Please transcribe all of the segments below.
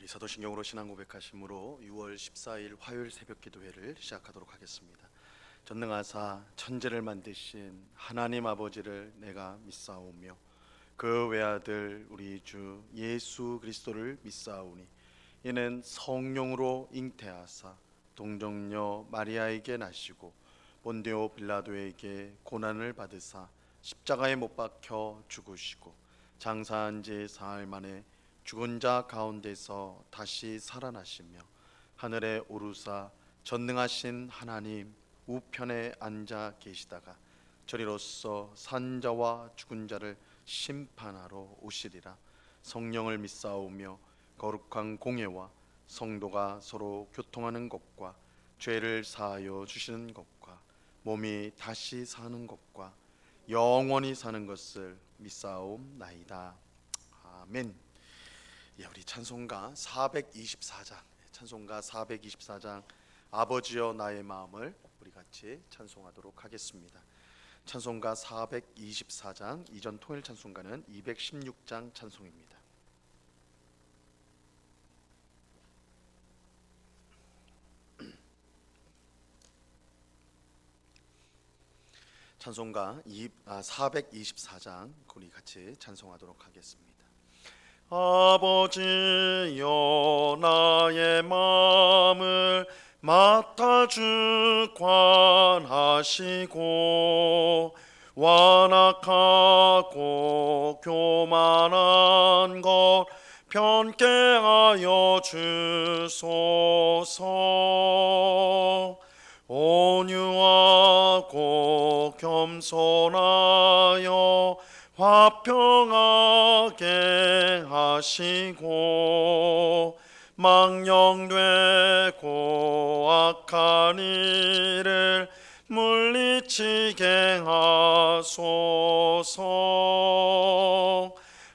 우리 사도신경으로 신앙 고백하심으로 6월 14일 화요일 새벽 기도회를 시작하도록 하겠습니다. 전능하사 천지를 만드신 하나님 아버지를 내가 믿사오며 그 외아들 우리 주 예수 그리스도를 믿사오니 이는 성령으로 잉태하사 동정녀 마리아에게 나시고 본디오 빌라도에게 고난을 받으사 십자가에 못 박혀 죽으시고 장사한 지 사흘 만에 죽은 자 가운데서 다시 살아나시며 하늘에 오르사 전능하신 하나님 우편에 앉아 계시다가 저리로서 산자와 죽은 자를 심판하러 오시리라. 성령을 믿사오며 거룩한 공예와 성도가 서로 교통하는 것과 죄를 사하여 주시는 것과 몸이 다시 사는 것과 영원히 사는 것을 믿사옵나이다. 아멘. 우리 찬송가 424장 아버지여 나의 마음을 우리 같이 찬송하도록 하겠습니다. 찬송가 424장 이전 통일 찬송가는 216장 찬송입니다. 찬송가 424장 우리 같이 찬송하도록 하겠습니다. 아버지여 나의 마음을 맡아 주관하시고 완악하고 교만한 것 편케 하여 주소서. 온유하고 겸손하여 화평하게 하시고 망령되고 악한 일을 물리치게 하소서.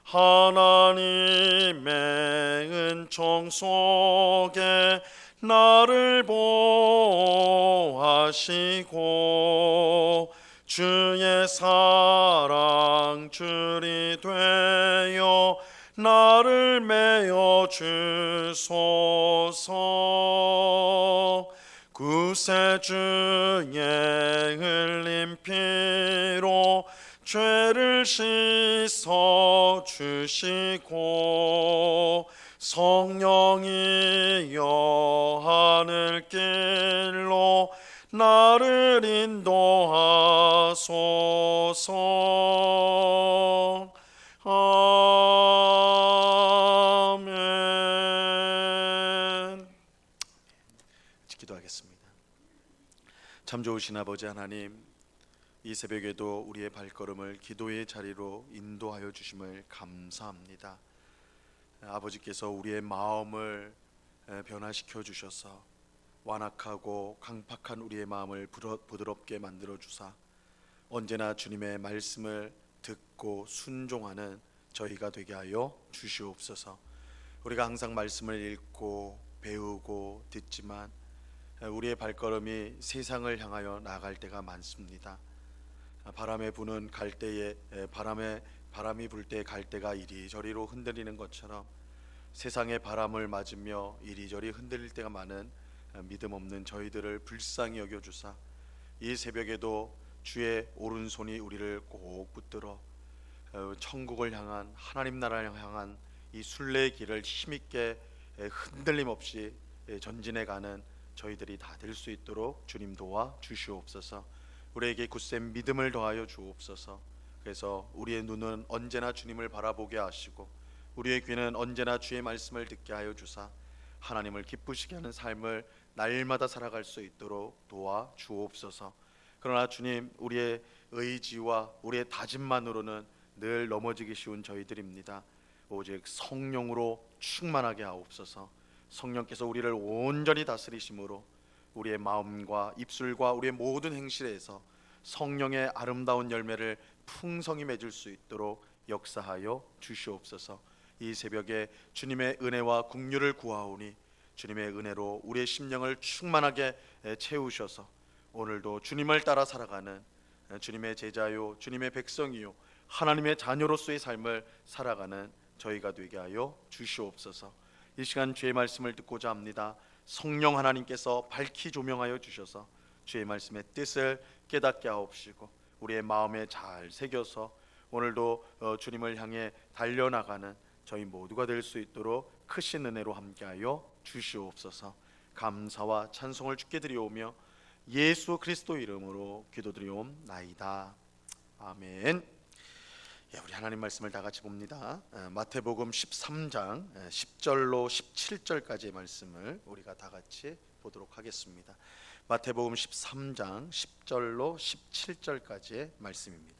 하나님의 은총 속에 나를 보호하시고 주의 사랑 줄이 되어 나를 메어 주소서. 구세주의 흘린 피로 죄를 씻어 주시고 성령이여 하늘길로 나를 인도하소서. 아멘. 기도하겠습니다. 참 좋으신 아버지 하나님, 이 새벽에도 우리의 발걸음을 기도의 자리로 인도하여 주심을 감사합니다. 아버지께서 우리의 마음을 변화시켜 주셔서 완악하고 강팍한 우리의 마음을 부드럽게 만들어 주사 언제나 주님의 말씀을 듣고 순종하는 저희가 되게 하여 주시옵소서. 우리가 항상 말씀을 읽고 배우고 듣지만 우리의 발걸음이 세상을 향하여 나아갈 때가 많습니다. 바람에 부는 갈대에 바람이 불 때 갈대가 이리저리로 흔들리는 것처럼 세상의 바람을 맞으며 이리저리 흔들릴 때가 많은 믿음 없는 저희들을 불쌍히 여겨주사 이 새벽에도 주의 오른손이 우리를 꼭 붙들어 천국을 향한 하나님 나라를 향한 이 순례의 길을 힘있게 흔들림 없이 전진해가는 저희들이 다 될 수 있도록 주님 도와 주시옵소서. 우리에게 굳센 믿음을 더하여 주옵소서. 그래서 우리의 눈은 언제나 주님을 바라보게 하시고 우리의 귀는 언제나 주의 말씀을 듣게 하여 주사 하나님을 기쁘시게 하는 삶을 날마다 살아갈 수 있도록 도와 주옵소서. 그러나 주님, 우리의 의지와 우리의 다짐만으로는 늘 넘어지기 쉬운 저희들입니다. 오직 성령으로 충만하게 하옵소서. 성령께서 우리를 온전히 다스리심으로 우리의 마음과 입술과 우리의 모든 행실에서 성령의 아름다운 열매를 풍성히 맺을 수 있도록 역사하여 주시옵소서. 이 새벽에 주님의 은혜와 긍휼을 구하오니 주님의 은혜로 우리의 심령을 충만하게 채우셔서 오늘도 주님을 따라 살아가는 주님의 제자요 주님의 백성이요 하나님의 자녀로서의 삶을 살아가는 저희가 되게 하여 주시옵소서. 이 시간 주의 말씀을 듣고자 합니다. 성령 하나님께서 밝히 조명하여 주셔서 주의 말씀의 뜻을 깨닫게 하옵시고 우리의 마음에 잘 새겨서 오늘도 주님을 향해 달려나가는 저희 모두가 될 수 있도록 크신 은혜로 함께하여 주시옵소서. 감사와 찬송을 주께 드리오며 예수 그리스도 이름으로 기도드리옵나이다. 아멘. 우리 하나님 말씀을 다 같이 봅니다. 마태복음 13장 10절로 17절까지의 말씀을 우리가 다 같이 보도록 하겠습니다. 마태복음 13장 10절로 17절까지의 말씀입니다.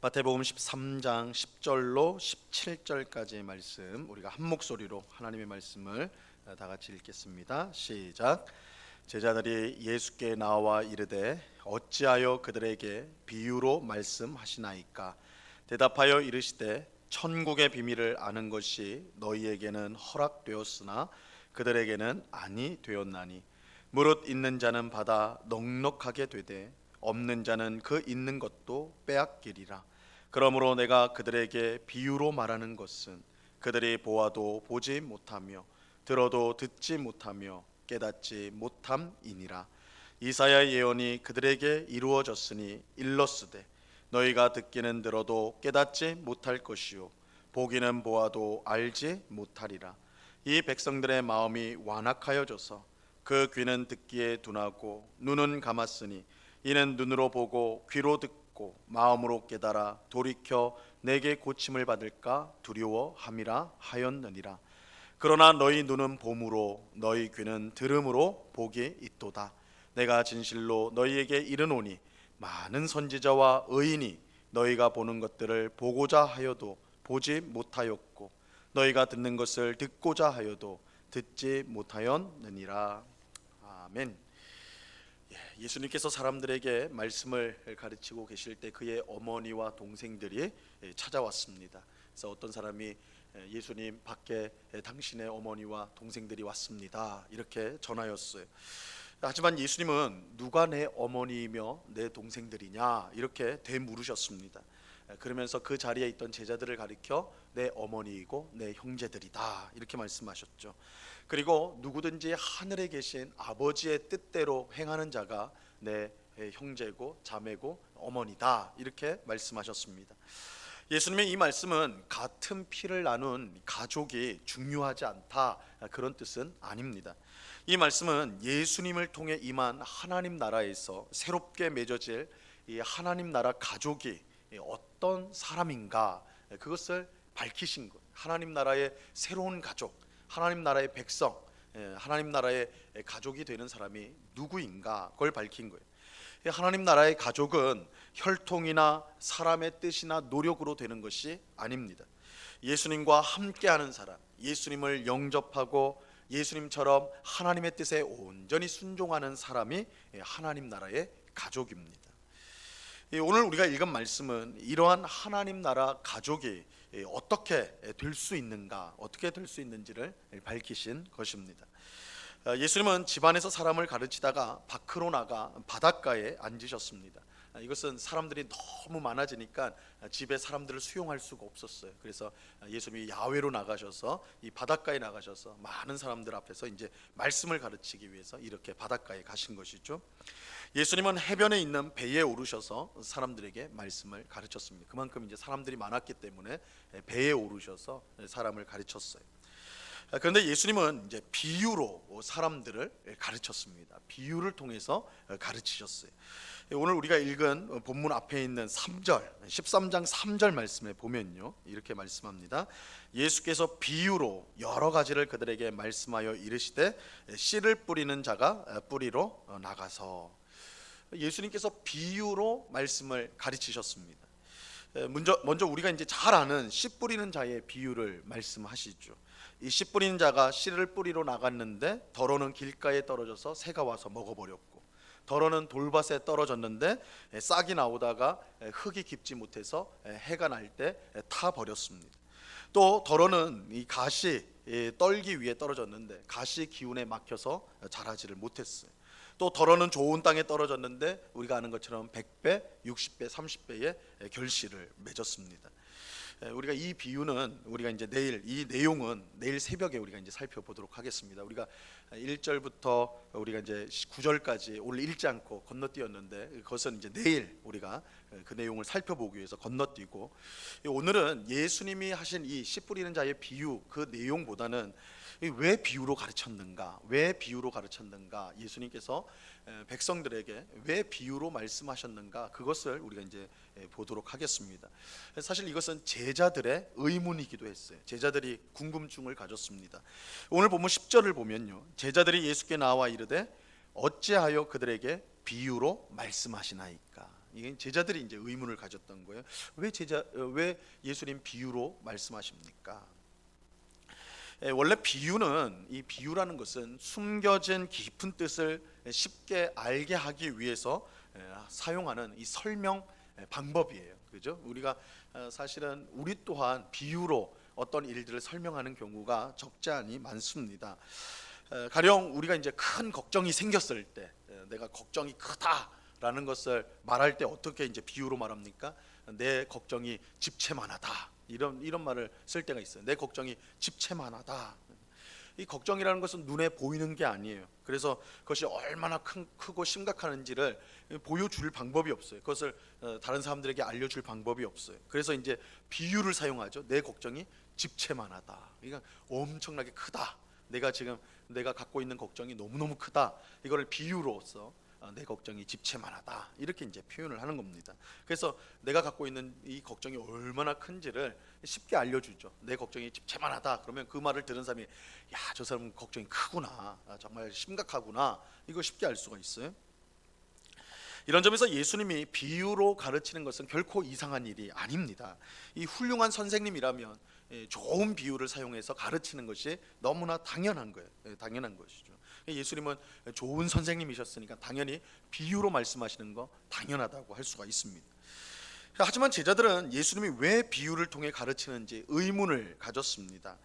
마태복음 13장 10절로 17절까지의 말씀, 우리가 한 목소리로 하나님의 말씀을 다 같이 읽겠습니다. 시작. 제자들이 예수께 나와 이르되 어찌하여 그들에게 비유로 말씀하시나이까? 대답하여 이르시되 천국의 비밀을 아는 것이 너희에게는 허락되었으나 그들에게는 아니 되었나니 무릇 있는 자는 받아 넉넉하게 되되 없는 자는 그 있는 것도 빼앗기리라. 그러므로 내가 그들에게 비유로 말하는 것은 그들이 보아도 보지 못하며 들어도 듣지 못하며 깨닫지 못함이니라. 이사야 예언이 그들에게 이루어졌으니 일렀으되 너희가 듣기는 들어도 깨닫지 못할 것이요 보기는 보아도 알지 못하리라. 이 백성들의 마음이 완악하여져서 그 귀는 듣기에 둔하고 눈은 감았으니 이는 눈으로 보고 귀로 듣고 마음으로 깨달아 돌이켜 내게 고침을 받을까 두려워함이라 하였느니라. 그러나 너희 눈은 봄으로 너희 귀는 들음으로 복이 있도다. 내가 진실로 너희에게 이르노니 많은 선지자와 의인이 너희가 보는 것들을 보고자 하여도 보지 못하였고 너희가 듣는 것을 듣고자 하여도 듣지 못하였느니라. 아멘. 예수님께서 사람들에게 말씀을 가르치고 계실 때 그의 어머니와 동생들이 찾아왔습니다. 그래서 어떤 사람이 예수님, 밖에 당신의 어머니와 동생들이 왔습니다, 이렇게 전하였어요. 하지만 예수님은 누가 내 어머니이며 내 동생들이냐 이렇게 되물으셨습니다. 그러면서 그 자리에 있던 제자들을 가리켜 내 어머니이고 내 형제들이다 이렇게 말씀하셨죠. 그리고 누구든지 하늘에 계신 아버지의 뜻대로 행하는 자가 내 형제고 자매고 어머니다 이렇게 말씀하셨습니다. 예수님의 이 말씀은 같은 피를 나눈 가족이 중요하지 않다 그런 뜻은 아닙니다. 이 말씀은 예수님을 통해 임한 하나님 나라에서 새롭게 맺어질 이 하나님 나라 가족이 어떤 사람인가 그것을 밝히신 것. 하나님 나라의 새로운 가족, 하나님 나라의 백성, 하나님 나라의 가족이 되는 사람이 누구인가 그걸 밝힌 거예요. 하나님 나라의 가족은 혈통이나 사람의 뜻이나 노력으로 되는 것이 아닙니다. 예수님과 함께하는 사람, 예수님을 영접하고 예수님처럼 하나님의 뜻에 온전히 순종하는 사람이 하나님 나라의 가족입니다. 오늘 우리가 읽은 말씀은 이러한 하나님 나라 가족이 어떻게 될 수 있는가, 어떻게 될 수 있는지를 밝히신 것입니다. 예수님은 집안에서 사람을 가르치다가 밖으로 나가 바닷가에 앉으셨습니다. 이것은 사람들이 너무 많아지니까 집에 사람들을 수용할 수가 없었어요. 그래서 예수님이 야외로 나가셔서 이 바닷가에 나가셔서 많은 사람들 앞에서 이제 말씀을 가르치기 위해서 이렇게 바닷가에 가신 것이죠. 예수님은 해변에 있는 배에 오르셔서 사람들에게 말씀을 가르쳤습니다. 그만큼 이제 사람들이 많았기 때문에 배에 오르셔서 사람을 가르쳤어요. 그런데 예수님은 이제 비유로 사람들을 가르쳤습니다. 비유를 통해서 가르치셨어요. 오늘 우리가 읽은 본문 앞에 있는 3절 13장 3절 말씀에 보면요 이렇게 말씀합니다. 예수께서 비유로 여러 가지를 그들에게 말씀하여 이르시되 씨를 뿌리는 자가 뿌리로 나가서. 예수님께서 비유로 말씀을 가르치셨습니다. 먼저 우리가 이제 잘 아는 씨 뿌리는 자의 비유를 말씀하시죠. 이 씨 뿌리는 자가 씨를 뿌리러 나갔는데 덜어는 길가에 떨어져서 새가 와서 먹어버렸고, 덜어는 돌밭에 떨어졌는데 싹이 나오다가 흙이 깊지 못해서 해가 날 때 타버렸습니다. 또 덜어는 이 가시 떨기 위에 떨어졌는데 가시 기운에 막혀서 자라지를 못했어요. 또 더러는 좋은 땅에 떨어졌는데 우리가 아는 것처럼 100배, 60배, 30배의 결실을 맺었습니다. 우리가 이 비유는 우리가 이제 내일 이 내용은 내일 새벽에 우리가 이제 살펴보도록 하겠습니다. 우리가 1절부터 우리가 이제 9절까지 오늘 읽지 않고 건너뛰었는데 그것은 이제 내일 우리가 그 내용을 살펴보기 위해서 건너뛰고, 오늘은 예수님이 하신 이 씨 뿌리는 자의 비유 그 내용보다는 왜 비유로 가르쳤는가, 왜 비유로 가르쳤는가, 예수님께서 백성들에게 왜 비유로 말씀하셨는가, 그것을 우리가 이제 보도록 하겠습니다. 사실 이것은 제자들의 의문이기도 했어요. 제자들이 궁금증을 가졌습니다. 오늘 본문 10절을 보면요, 제자들이 예수께 나와 이르되 어찌하여 그들에게 비유로 말씀하시나이까. 이게 제자들이 이제 의문을 가졌던 거예요. 왜 예수님 비유로 말씀하십니까? 원래 비유는, 이 비유라는 것은 숨겨진 깊은 뜻을 쉽게 알게 하기 위해서 사용하는 이 설명 방법이에요. 그죠? 우리가 사실은 우리 또한 비유로 어떤 일들을 설명하는 경우가 적지 않이 많습니다. 가령 우리가 이제 큰 걱정이 생겼을 때, 내가 걱정이 크다라는 것을 말할 때 어떻게 이제 비유로 말합니까? 내 걱정이 집채만하다. 이런 말을 쓸 때가 있어요. 내 걱정이 집채만하다. 이 걱정이라는 것은 눈에 보이는 게 아니에요. 그래서 그것이 얼마나 크고 심각한지를 보여줄 방법이 없어요. 그것을 다른 사람들에게 알려줄 방법이 없어요. 그래서 이제 비유를 사용하죠. 내 걱정이 집채만하다. 그러니까 엄청나게 크다. 내가 갖고 있는 걱정이 너무너무 크다. 이거를 비유로서 내 걱정이 집채만하다, 이렇게 이제 표현을 하는 겁니다. 그래서 내가 갖고 있는 이 걱정이 얼마나 큰지를 쉽게 알려주죠. 내 걱정이 집채만하다. 그러면 그 말을 들은 사람이, 야, 저 사람은 걱정이 크구나, 정말 심각하구나, 이거 쉽게 알 수가 있어요. 이런 점에서 예수님이 비유로 가르치는 것은 결코 이상한 일이 아닙니다. 이 훌륭한 선생님이라면 좋은 비유를 사용해서 가르치는 것이 너무나 당연한 거예요. 당연한 것이죠. 예수님은 좋은 선생님이셨으니까 당연히 비유로 말씀하시는 거 당연하다고 할 수가 있습니다. 하지만 제자들은 예수님이 왜 비유를 통해 가르치는지 의문을 가졌습니다.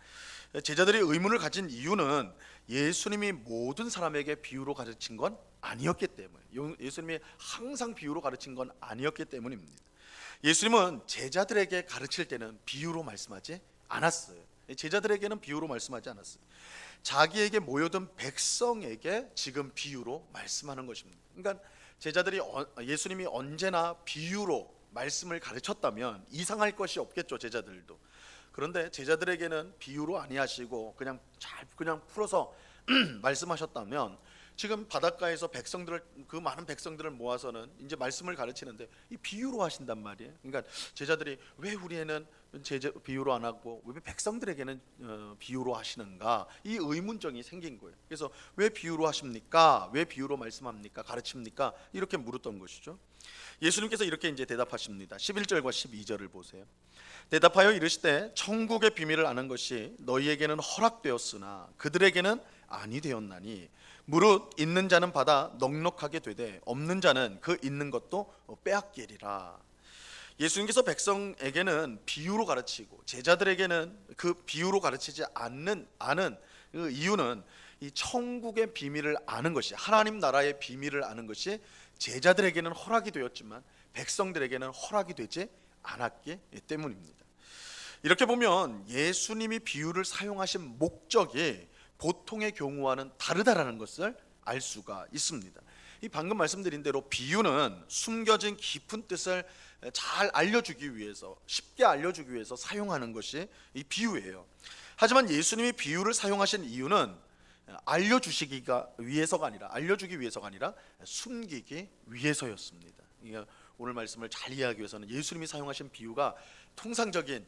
제자들이 의문을 가진 이유는 예수님이 모든 사람에게 비유로 가르친 건 아니었기 때문에, 예수님이 항상 비유로 가르친 건 아니었기 때문입니다. 예수님은 제자들에게 가르칠 때는 비유로 말씀하지 않았어요. 제자들에게는 비유로 말씀하지 않았어요. 자기에게 모여든 백성에게 지금 비유로 말씀하는 것입니다. 그러니까 제자들이 예수님이 언제나 비유로 말씀을 가르쳤다면 이상할 것이 없겠죠, 제자들도. 그런데 제자들에게는 비유로 아니하시고 그냥 풀어서 말씀하셨다면, 지금 바닷가에서 그 많은 백성들을 모아서는 이제 말씀을 가르치는데 이 비유로 하신단 말이에요. 그러니까 제자들이 왜 우리에는 비유로 안 하고 왜 백성들에게는 비유로 하시는가, 이 의문점이 생긴 거예요. 그래서 왜 비유로 하십니까? 왜 비유로 말씀합니까? 가르칩니까? 이렇게 물었던 것이죠. 예수님께서 이렇게 이제 대답하십니다. 11절과 12절을 보세요. 대답하여 이르시되 천국의 비밀을 아는 것이 너희에게는 허락되었으나 그들에게는 아니 되었나니, 무릇 있는 자는 받아 넉넉하게 되되 없는 자는 그 있는 것도 빼앗기리라. 예수님께서 백성에게는 비유로 가르치고 제자들에게는 그 비유로 가르치지 않는 그 이유는 이 천국의 비밀을 아는 것이, 하나님 나라의 비밀을 아는 것이 제자들에게는 허락이 되었지만 백성들에게는 허락이 되지 않았기 때문입니다. 이렇게 보면 예수님이 비유를 사용하신 목적이 보통의 경우와는 다르다라는 것을 알 수가 있습니다. 이 방금 말씀드린 대로 비유는 숨겨진 깊은 뜻을 잘 알려주기 위해서, 쉽게 알려주기 위해서 사용하는 것이 이 비유예요. 하지만 예수님이 비유를 사용하신 이유는 알려주기 위해서가 아니라 숨기기 위해서였습니다. 오늘 말씀을 잘 이해하기 위해서는 예수님이 사용하신 비유가 통상적인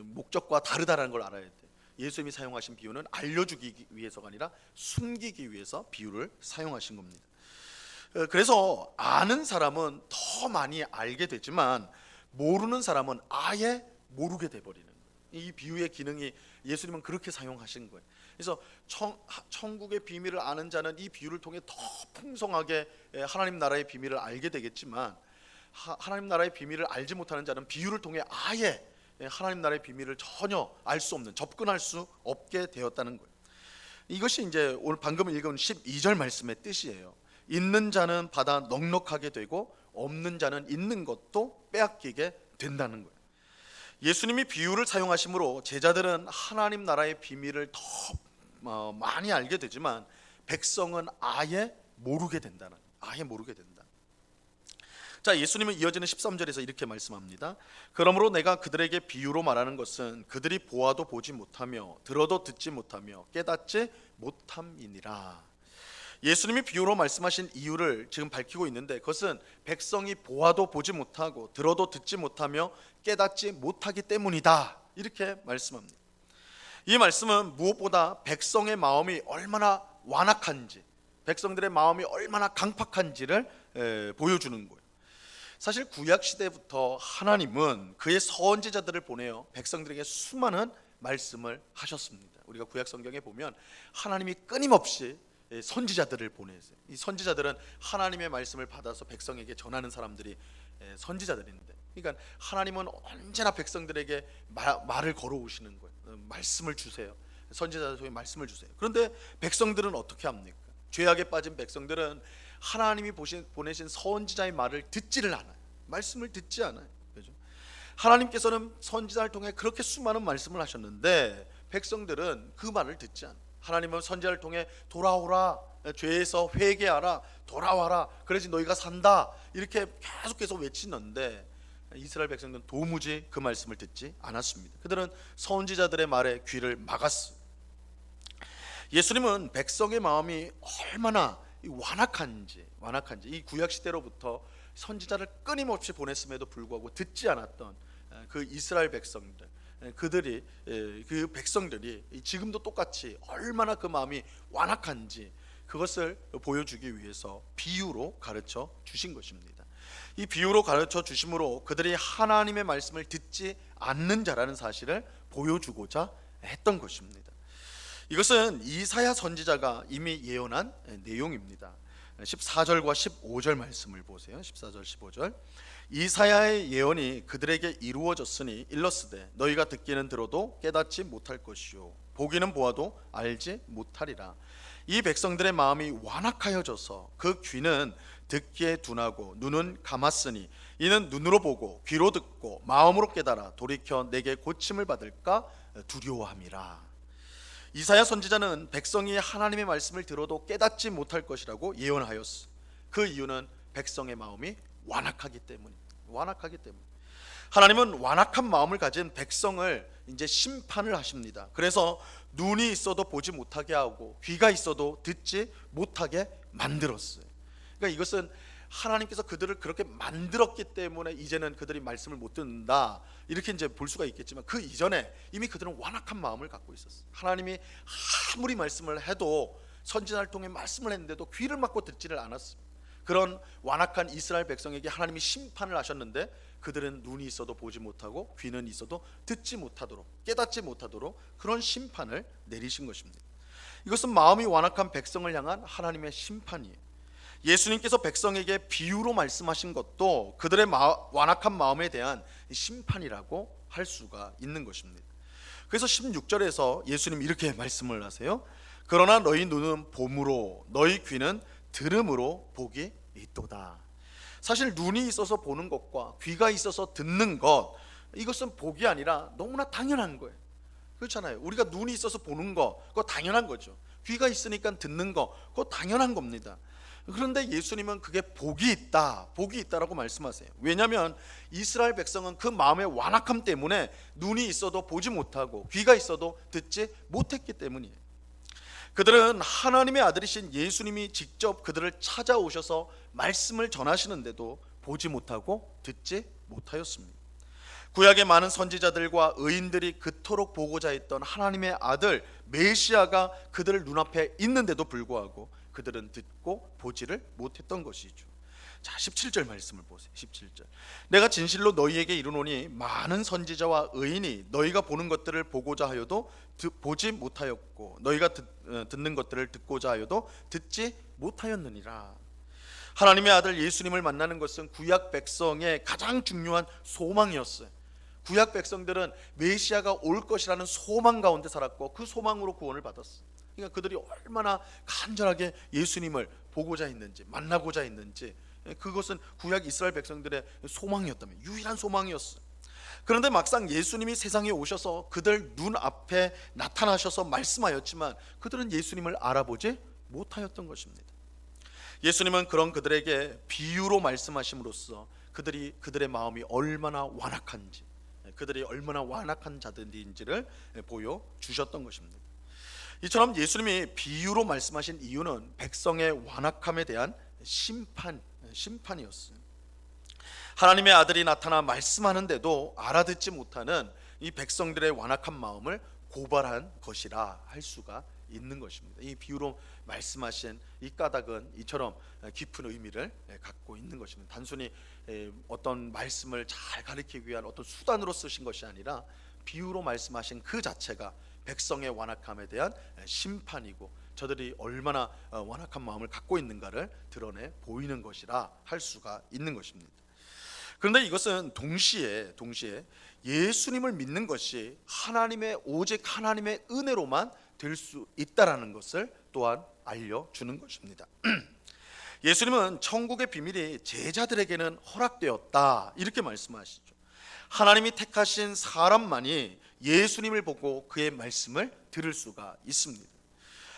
목적과 다르다는 걸 알아야 돼요. 예수님이 사용하신 비유는 알려주기 위해서가 아니라 숨기기 위해서 비유를 사용하신 겁니다. 그래서 아는 사람은 더 많이 알게 되지만 모르는 사람은 아예 모르게 돼버리는 거예요. 이 비유의 기능이, 예수님은 그렇게 사용하신 거예요. 그래서 천국의 비밀을 아는 자는 이 비유를 통해 더 풍성하게 하나님 나라의 비밀을 알게 되겠지만, 하나님 나라의 비밀을 알지 못하는 자는 비유를 통해 아예 하나님 나라의 비밀을 전혀 알 수 없는, 접근할 수 없게 되었다는 거예요. 이것이 이제 오늘 방금 읽은 12절 말씀의 뜻이에요. 있는 자는 받아 넉넉하게 되고 없는 자는 있는 것도 빼앗기게 된다는 거예요. 예수님이 비유를 사용하심으로 제자들은 하나님 나라의 비밀을 더 많이 알게 되지만 백성은 아예 모르게 된다는, 아예 모르게 된다. 자, 예수님은 이어지는 13절에서 이렇게 말씀합니다. 그러므로 내가 그들에게 비유로 말하는 것은 그들이 보아도 보지 못하며 들어도 듣지 못하며 깨닫지 못함이니라. 예수님이 비유로 말씀하신 이유를 지금 밝히고 있는데, 그것은 백성이 보아도 보지 못하고 들어도 듣지 못하며 깨닫지 못하기 때문이다, 이렇게 말씀합니다. 이 말씀은 무엇보다 백성의 마음이 얼마나 완악한지, 백성들의 마음이 얼마나 강팍한지를 보여주는 거예요. 사실 구약 시대부터 하나님은 그의 선지자들을 보내어 백성들에게 수많은 말씀을 하셨습니다. 우리가 구약 성경에 보면 하나님이 끊임없이 선지자들을 보내세요. 이 선지자들은 하나님의 말씀을 받아서 백성에게 전하는 사람들이 선지자들인데, 그러니까 하나님은 언제나 백성들에게 말을 걸어오시는 거예요. 말씀을 주세요. 선지자들 통해 말씀을 주세요. 그런데 백성들은 어떻게 합니까? 죄악에 빠진 백성들은 하나님이 보내신 선지자의 말을 듣지를 않아요. 말씀을 듣지 않아요. 그렇죠? 하나님께서는 선지자를 통해 그렇게 수많은 말씀을 하셨는데 백성들은 그 말을 듣지 않아요. 하나님은 선지자를 통해 돌아오라, 죄에서 회개하라, 돌아와라, 그래야지 너희가 산다, 이렇게 계속해서 외치는데 이스라엘 백성들은 도무지 그 말씀을 듣지 않았습니다. 그들은 선지자들의 말에 귀를 막았어요. 예수님은 백성의 마음이 얼마나 완악한지 이 구약 시대로부터 선지자를 끊임없이 보냈음에도 불구하고 듣지 않았던 그 이스라엘 백성들, 그들이 그 백성들이 지금도 똑같이 얼마나 그 마음이 완악한지 그것을 보여주기 위해서 비유로 가르쳐 주신 것입니다. 이 비유로 가르쳐 주심으로 그들이 하나님의 말씀을 듣지 않는 자라는 사실을 보여주고자 했던 것입니다. 이것은 이사야 선지자가 이미 예언한 내용입니다. 14절과 15절 말씀을 보세요. 14절 15절. 이사야의 예언이 그들에게 이루어졌으니 일렀으되 너희가 듣기는 들어도 깨닫지 못할 것이요 보기는 보아도 알지 못하리라. 이 백성들의 마음이 완악하여져서 그 귀는 듣기에 둔하고 눈은 감았으니 이는 눈으로 보고 귀로 듣고 마음으로 깨달아 돌이켜 내게 고침을 받을까 두려워함이라. 이사야 선지자는 백성이 하나님의 말씀을 들어도 깨닫지 못할 것이라고 예언하였어. 그 이유는 백성의 마음이 완악하기 때문입니다. 완악하기 때문에 하나님은 완악한 마음을 가진 백성을 이제 심판을 하십니다. 그래서 눈이 있어도 보지 못하게 하고 귀가 있어도 듣지 못하게 만들었어요. 그러니까 이것은 하나님께서 그들을 그렇게 만들었기 때문에 이제는 그들이 말씀을 못 듣는다, 이렇게 이제 볼 수가 있겠지만 그 이전에 이미 그들은 완악한 마음을 갖고 있었어요. 하나님이 아무리 말씀을 해도 선지자를 통해 말씀을 했는데도 귀를 막고 듣지를 않았어요. 그런 완악한 이스라엘 백성에게 하나님이 심판을 하셨는데 그들은 눈이 있어도 보지 못하고 귀는 있어도 듣지 못하도록, 깨닫지 못하도록 그런 심판을 내리신 것입니다. 이것은 마음이 완악한 백성을 향한 하나님의 심판이에요. 예수님께서 백성에게 비유로 말씀하신 것도 그들의 완악한 마음에 대한 심판이라고 할 수가 있는 것입니다. 그래서 16절에서 예수님이 이렇게 말씀을 하세요. 그러나 너희 눈은 봄으로 너희 귀는 들음으로 복이 있도다. 사실 눈이 있어서 보는 것과 귀가 있어서 듣는 것, 이것은 복이 아니라 너무나 당연한 거예요. 그렇잖아요. 우리가 눈이 있어서 보는 거, 그거 당연한 거죠. 귀가 있으니까 듣는 거, 그거 당연한 겁니다. 그런데 예수님은 그게 복이 있다라고 말씀하세요. 왜냐하면 이스라엘 백성은 그 마음의 완악함 때문에 눈이 있어도 보지 못하고 귀가 있어도 듣지 못했기 때문이에요. 그들은 하나님의 아들이신 예수님이 직접 그들을 찾아오셔서 말씀을 전하시는데도 보지 못하고 듣지 못하였습니다. 구약의 많은 선지자들과 의인들이 그토록 보고자 했던 하나님의 아들 메시아가 그들 눈앞에 있는데도 불구하고 그들은 듣고 보지를 못했던 것이죠. 자, 17절 말씀을 보세요. 17절. 내가 진실로 너희에게 이르노니 많은 선지자와 의인이 너희가 보는 것들을 보고자 하여도 보지 못하였고 너희가 듣는 것들을 듣고자 하여도 듣지 못하였느니라. 하나님의 아들 예수님을 만나는 것은 구약 백성의 가장 중요한 소망이었어요. 구약 백성들은 메시아가 올 것이라는 소망 가운데 살았고 그 소망으로 구원을 받았어요. 그러니까 그들이 얼마나 간절하게 예수님을 보고자 했는지, 만나고자 했는지, 그것은 구약 이스라엘 백성들의 소망이었다면, 유일한 소망이었어요. 그런데 막상 예수님이 세상에 오셔서 그들 눈앞에 나타나셔서 말씀하였지만 그들은 예수님을 알아보지 못하였던 것입니다. 예수님은 그런 그들에게 비유로 말씀하심으로써 그들의 마음이 얼마나 완악한지, 그들이 얼마나 완악한 자들인지를 보여주셨던 것입니다. 이처럼 예수님이 비유로 말씀하신 이유는 백성의 완악함에 대한 심판이었어요. 하나님의 아들이 나타나 말씀하는데도 알아듣지 못하는 이 백성들의 완악한 마음을 고발한 것이라 할 수가 있는 것입니다. 이 비유로 말씀하신 이 까닭은 이처럼 깊은 의미를 갖고 있는 것입니다. 단순히 어떤 말씀을 잘 가르치기 위한 어떤 수단으로 쓰신 것이 아니라 비유로 말씀하신 그 자체가 백성의 완악함에 대한 심판이고 저들이 얼마나 완악한 마음을 갖고 있는가를 드러내 보이는 것이라 할 수가 있는 것입니다. 그런데 이것은 동시에 예수님을 믿는 것이 오직 하나님의 은혜로만 될 수 있다라는 것을 또한 알려주는 것입니다. 예수님은 천국의 비밀이 제자들에게는 허락되었다 이렇게 말씀하시죠. 하나님이 택하신 사람만이 예수님을 보고 그의 말씀을 들을 수가 있습니다.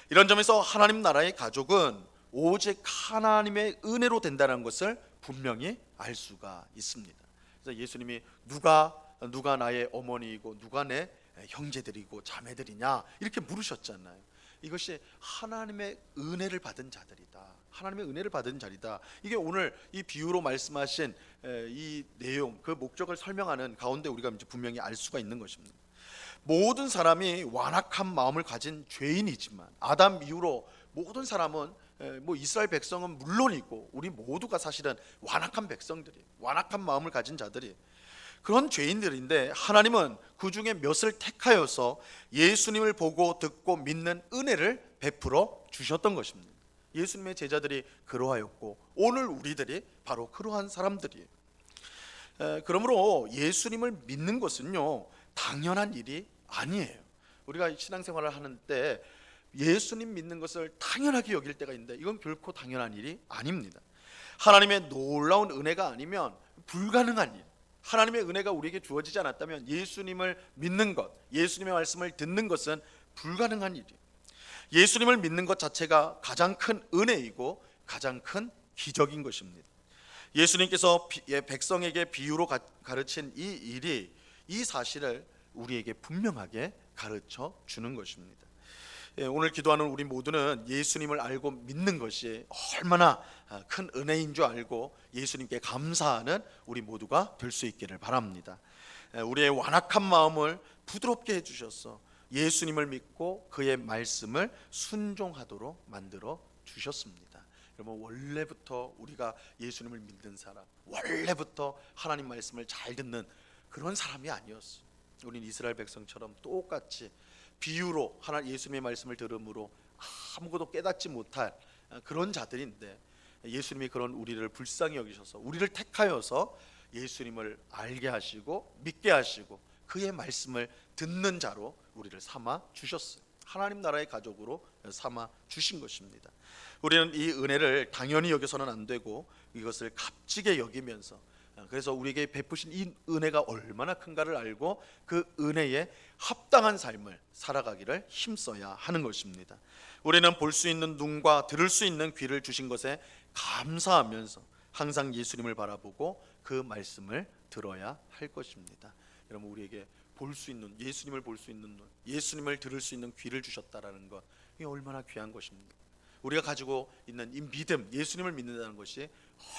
이런 점에서 하나님 나라의 가족은 오직 하나님의 은혜로 된다는 것을 분명히 알 수가 있습니다. 그래서 예수님이 누가 나의 어머니이고 누가 내 형제들이고 자매들이냐 이렇게 물으셨잖아요. 이것이 하나님의 은혜를 받은 자들이다. 하나님의 은혜를 받은 자리다. 이게 오늘 이 비유로 말씀하신 이 내용, 그 목적을 설명하는 가운데 우리가 이제 분명히 알 수가 있는 것입니다. 모든 사람이 완악한 마음을 가진 죄인이지만 아담 이후로 모든 사람은 이스라엘 백성은 물론이고 우리 모두가 사실은 완악한 백성들이, 완악한 마음을 가진 자들이 그런 죄인들인데 하나님은 그 중에 몇을 택하여서 예수님을 보고 듣고 믿는 은혜를 베풀어 주셨던 것입니다. 예수님의 제자들이 그러하였고 오늘 우리들이 바로 그러한 사람들이에요. 그러므로 예수님을 믿는 것은요 당연한 일이 아니에요. 우리가 신앙생활을 하는 때 예수님 믿는 것을 당연하게 여길 때가 있는데 이건 결코 당연한 일이 아닙니다. 하나님의 놀라운 은혜가 아니면 불가능한 일, 하나님의 은혜가 우리에게 주어지지 않았다면 예수님을 믿는 것, 예수님의 말씀을 듣는 것은 불가능한 일이에요. 예수님을 믿는 것 자체가 가장 큰 은혜이고 가장 큰 기적인 것입니다. 예수님께서 백성에게 비유로 가르친 이 일이 이 사실을 우리에게 분명하게 가르쳐 주는 것입니다. 오늘 기도하는 우리 모두는 예수님을 알고 믿는 것이 얼마나 큰 은혜인 줄 알고 예수님께 감사하는 우리 모두가 될 수 있기를 바랍니다. 우리의 완악한 마음을 부드럽게 해주셔서 예수님을 믿고 그의 말씀을 순종하도록 만들어 주셨습니다. 여러분 원래부터 우리가 예수님을 믿는 사람, 원래부터 하나님 말씀을 잘 듣는 그런 사람이 아니었어요. 우리는 이스라엘 백성처럼 똑같이 비유로 예수님의 말씀을 들음으로 아무것도 깨닫지 못할 그런 자들인데 예수님이 그런 우리를 불쌍히 여기셔서 우리를 택하여서 예수님을 알게 하시고 믿게 하시고 그의 말씀을 듣는 자로 우리를 삼아 주셨어요. 하나님 나라의 가족으로 삼아 주신 것입니다. 우리는 이 은혜를 당연히 여겨서는 안 되고 이것을 값지게 여기면서 그래서 우리에게 베푸신 이 은혜가 얼마나 큰가를 알고 그 은혜에 합당한 삶을 살아가기를 힘써야 하는 것입니다. 우리는 볼 수 있는 눈과 들을 수 있는 귀를 주신 것에 감사하면서 항상 예수님을 바라보고 그 말씀을 들어야 할 것입니다. 여러분 우리에게 볼 수 있는 예수님을 볼 수 있는 눈, 예수님을 들을 수 있는 귀를 주셨다라는 것, 이게 얼마나 귀한 것입니다. 우리가 가지고 있는 이 믿음, 예수님을 믿는다는 것이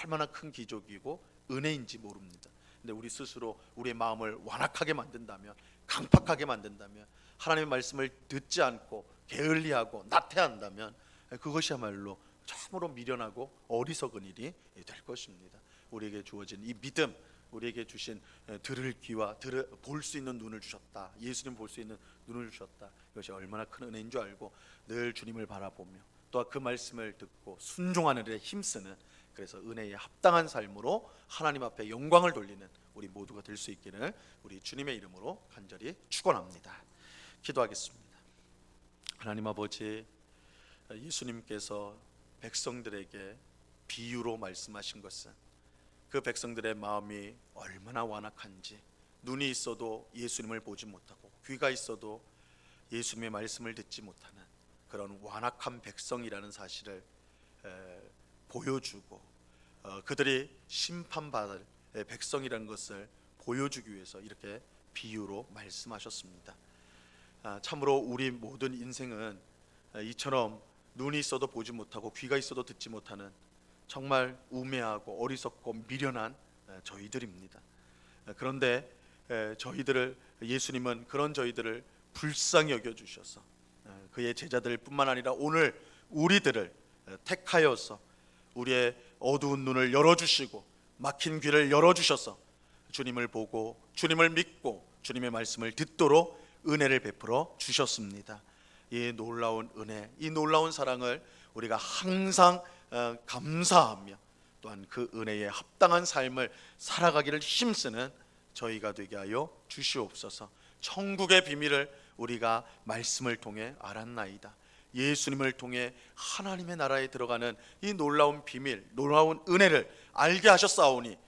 얼마나 큰 기적이고 은혜인지 모릅니다. 근데 우리 스스로 우리의 마음을 완악하게 만든다면, 강팍하게 만든다면, 하나님의 말씀을 듣지 않고 게을리하고 나태한다면 그것이야말로 참으로 미련하고 어리석은 일이 될 것입니다. 우리에게 주어진 이 믿음, 우리에게 주신 들을 귀와 볼 수 있는 눈을 주셨다. 예수님 볼 수 있는 눈을 주셨다. 이것이 얼마나 큰 은혜인 줄 알고 늘 주님을 바라보며 또한 그 말씀을 듣고 순종하는 데 힘쓰는, 그래서 은혜에 합당한 삶으로 하나님 앞에 영광을 돌리는 우리 모두가 될 수 있기를 우리 주님의 이름으로 간절히 축원합니다. 기도하겠습니다. 하나님 아버지, 예수님께서 백성들에게 비유로 말씀하신 것은 그 백성들의 마음이 얼마나 완악한지, 눈이 있어도 예수님을 보지 못하고 귀가 있어도 예수님의 말씀을 듣지 못하는 그런 완악한 백성이라는 사실을 보여주고, 그들이 심판받을 백성이라는 것을 보여주기 위해서 이렇게 비유로 말씀하셨습니다. 참으로 우리 모든 인생은 이처럼 눈이 있어도 보지 못하고 귀가 있어도 듣지 못하는 정말 우매하고 어리석고 미련한 저희들입니다. 그런데 예수님은 그런 저희들을 불쌍히 여겨주셔서 그의 제자들 뿐만 아니라 오늘 우리들을 택하여서 우리의 어두운 눈을 열어주시고 막힌 귀를 열어주셔서 주님을 보고 주님을 믿고 주님의 말씀을 듣도록 은혜를 베풀어 주셨습니다. 이 놀라운 은혜, 이 놀라운 사랑을 우리가 항상 감사하며 또한 그 은혜에 합당한 삶을 살아가기를 힘쓰는 저희가 되게 하여 주시옵소서. 천국의 비밀을 우리가 말씀을 통해 알았나이다. 예수님을 통해 하나님의 나라에 들어가는 이 놀라운 비밀, 놀라운 은혜를 알게 하셨사오니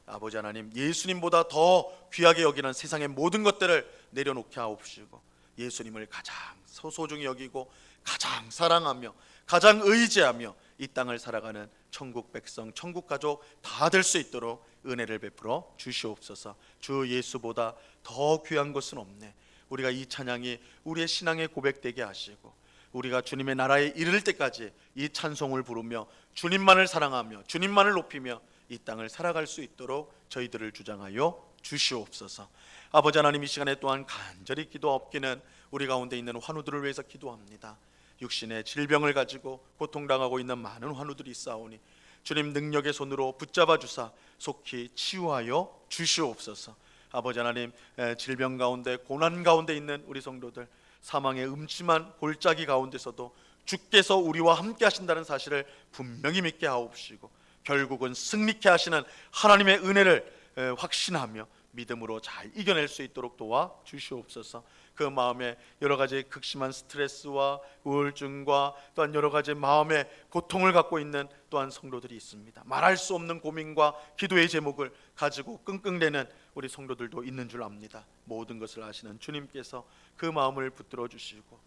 아버지 하나님, 예수님보다 더 귀하게 여기는 세상의 모든 것들을 내려놓게 하옵시고 예수님을 가장 소중히 여기고 가장 사랑하며 가장 의지하며 이 땅을 살아가는 천국 백성, 천국 가족 다 될 수 있도록 은혜를 베풀어 주시옵소서. 주 예수보다 더 귀한 것은 없네. 우리가 이 찬양이 우리의 신앙의 고백되게 하시고 우리가 주님의 나라에 이를 때까지 이 찬송을 부르며 주님만을 사랑하며 주님만을 높이며 이 땅을 살아갈 수 있도록 저희들을 주장하여 주시옵소서. 아버지 하나님, 이 시간에 또한 간절히 기도하옵기는 우리 가운데 있는 환우들을 위해서 기도합니다. 육신의 질병을 가지고 고통당하고 있는 많은 환우들이 있사오니 주님 능력의 손으로 붙잡아 주사 속히 치유하여 주시옵소서. 아버지 하나님, 질병 가운데 고난 가운데 있는 우리 성도들, 사망의 음침한 골짜기 가운데서도 주께서 우리와 함께 하신다는 사실을 분명히 믿게 하옵시고 결국은 승리케 하시는 하나님의 은혜를 확신하며 믿음으로 잘 이겨낼 수 있도록 도와 주시옵소서. 그 마음에 여러 가지 극심한 스트레스와 우울증과 또한 여러 가지 마음의 고통을 갖고 있는 또한 성도들이 있습니다. 말할 수 없는 고민과 기도의 제목을 가지고 끙끙대는 우리 성도들도 있는 줄 압니다. 모든 것을 아시는 주님께서 그 마음을 붙들어 주시고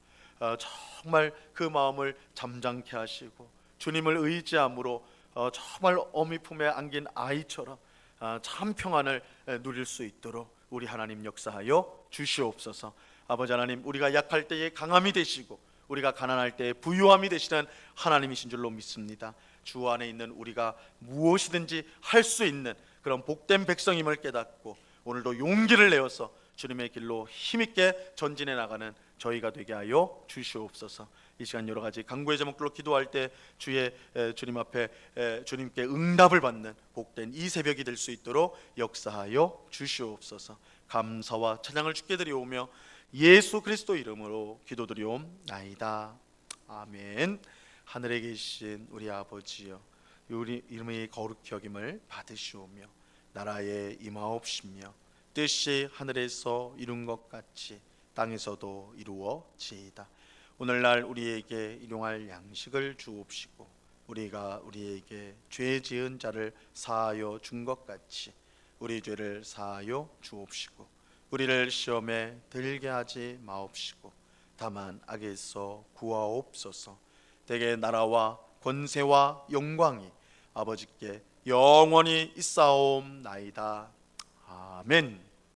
정말 그 마음을 잠잠케 하시고 주님을 의지함으로 정말 어미 품에 안긴 아이처럼 참 평안을 누릴 수 있도록 우리 하나님 역사하여 주시옵소서. 아버지 하나님, 우리가 약할 때에 강함이 되시고 우리가 가난할 때에 부유함이 되시는 하나님이신 줄로 믿습니다. 주 안에 있는 우리가 무엇이든지 할 수 있는 그런 복된 백성임을 깨닫고 오늘도 용기를 내어서 주님의 길로 힘있게 전진해 나가는 저희가 되게 하여 주시옵소서. 이 시간 여러 가지 간구의 제목들로 기도할 때 주님 앞에 주님께 응답을 받는 복된 이 새벽이 될 수 있도록 역사하여 주시옵소서. 감사와 찬양을 주께 드리오며 예수 그리스도 이름으로 기도드리옵나이다. 아멘. 하늘에 계신 우리 아버지여, 우리 이름의 거룩히 여김을 받으시오며 나라에 임하옵시며 뜻이 하늘에서 이룬 것 같이 땅에서도 이루어지이다. 오늘날 우리에게 일용할 양식을 주옵시고 우리가 우리에게 죄 지은 자를 사하여 준 것 같이 우리 죄를 사하여 주옵시고 우리를 시험에 들게 하지 마옵시고 다만 악에서 구하옵소서. 대개 나라와 권세와 영광이 아버지께 영원히 있사옵나이다. 아멘.